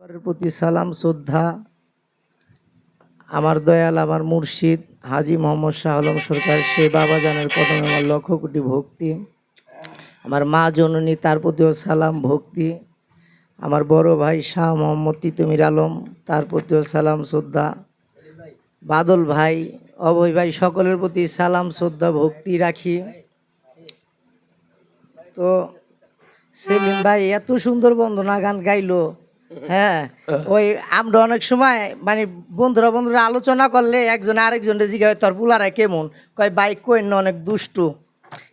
পরের প্রতি সালাম শ্রদ্ধা। আমার দয়াল আমার মুর্শিদ হাজী মোহাম্মদ শাহ আলম সরকার সেই বাবাজানের কদমে আমার লক্ষ কোটি ভক্তি। আমার মা জননী তার প্রতিও সালাম ভক্তি। আমার বড় ভাই শাহ মোহাম্মদ তিতুমির আলম তার প্রতিও সালাম শ্রদ্ধা। বাদল ভাই অভয় ভাই সকলের প্রতি সালাম শ্রদ্ধা ভক্তি রাখি। তো সেলিম ভাই এত সুন্দর বন্দনা গান গাইলো। হ্যাঁ, ওই আমরা অনেক সময় মানে বন্ধুরা আলোচনা করলে একজনে আরেকজনের জিজ্ঞাসা তোর পুলারা কেমন, কয় বাইক কইন অনেক দুষ্টু।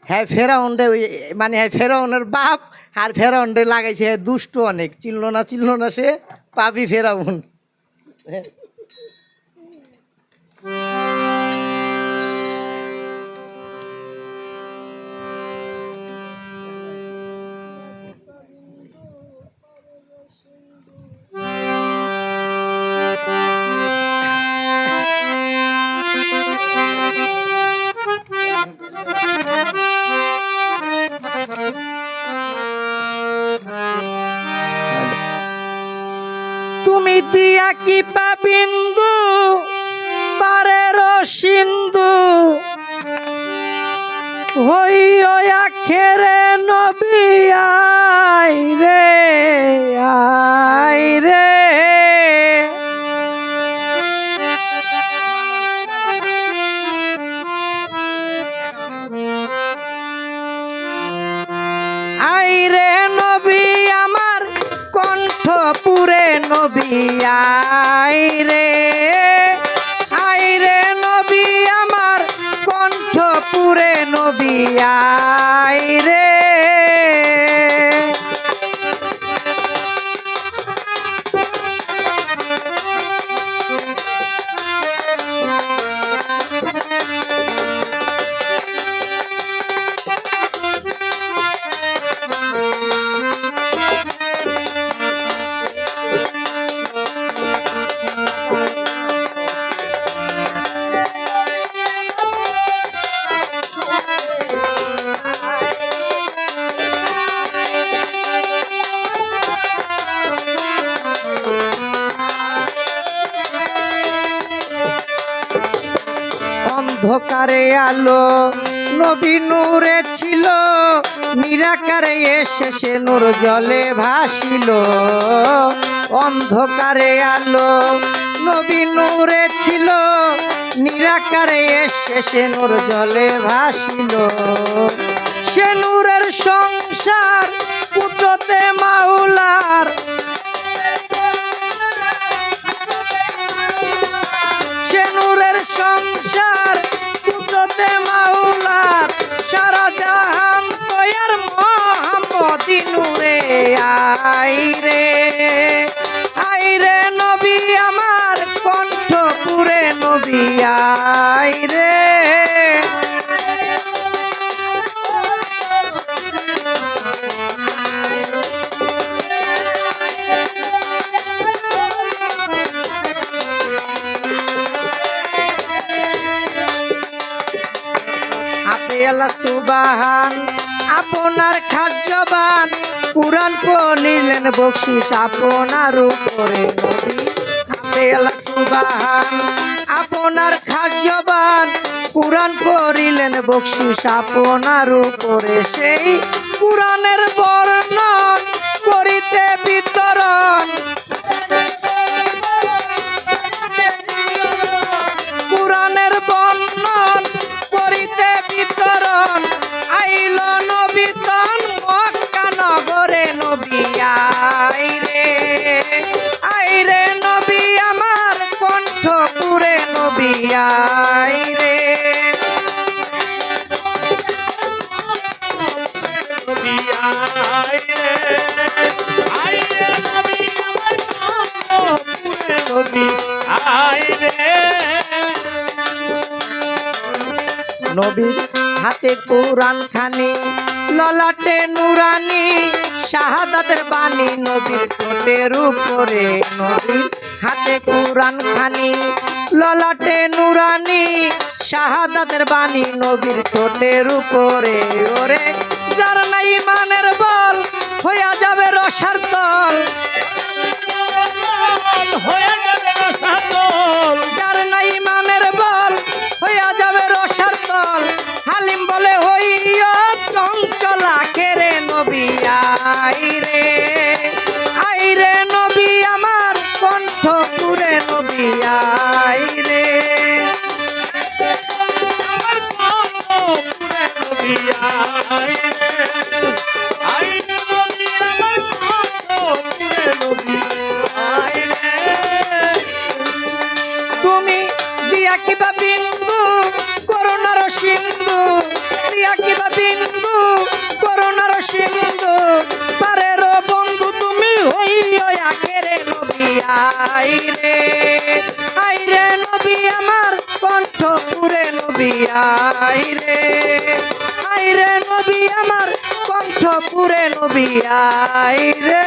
হ্যাঁ ফেরাউন্ডে ওই মানে হ্যাঁ ফেরাউনের বাপ আর ফেরাউন্ডে লাগাইছে হ্যাঁ দুষ্টু অনেক, চিনল না সে পাবি ফেরাউন। তুমি দিয়া কি পাবিন্দু পারের সিন্ধু হই আখেরে নবী আই রে আই রে নবী আমার কণ্ঠ পুরে নবী আই রে নবী আমার কণ্ঠ পুরে নবী আই রে। অন্ধকারে আলো নবী নূরে ছিল, নিরাকারে এসে সে নূর জলে ভাসিল। অন্ধকারে আলো নবী নূরে ছিল, নিরাকারে এসে সে নূর জলে ভাসিল। সে নূরের সংসার পুত্রতে মাওলার, সে নূরের সংসার পুত্রতে মাওলার, সারা জাহান তৈয়ার মোহাম্মদি নূরে আই রে নবী আমার কণ্ঠ পুরে নবী আই রে। আল্লাহ সুবহান আপনার খাদ্যবান, কুরআন পড়িলেন বকশিস আপনার উপরে নবী। আপনি আল্লাহ সুবহান আপনার খাদ্যবান, কুরআন পড়িলেন বকশিস আপনার উপরে। সেই কুরআনের বর্ণন করিতে বিতরণ, কুরআনের বর্ণন করিতে বিতরণ, আইল নবী তন মক্কা নগরে নবী আই রে নবী আমার কণ্ঠ পুরে নবী আই রে। নবীর হাতে কুরআন খানি, ললাটে নুরানি, শাহাদাতের বাণী নবীর ঠোঁটের উপরে। নবীর হাতে কুরআন খানি, ললাটে নুরানি, শাহাদাতের বাণী নবীর ঠোঁটের উপরে। ওরে যার নাই ইমানের বল হইয়া যাবে রসার তল, আইরে আইরে নবী আমার কণ্ঠপুরে নবী আইরে তুমি দিয়া কিবা বিন্দু করুণার সিন্ধু দিয়া কিবা বিন্দু করুণার সিন্ধু পারের বন্ধু তুমি হইও আখেরে নবী আইরে আইরে নবী আমার কণ্ঠপুরে নবী আইরে আইরে নবী আমার কণ্ঠপুরে নবী আইরে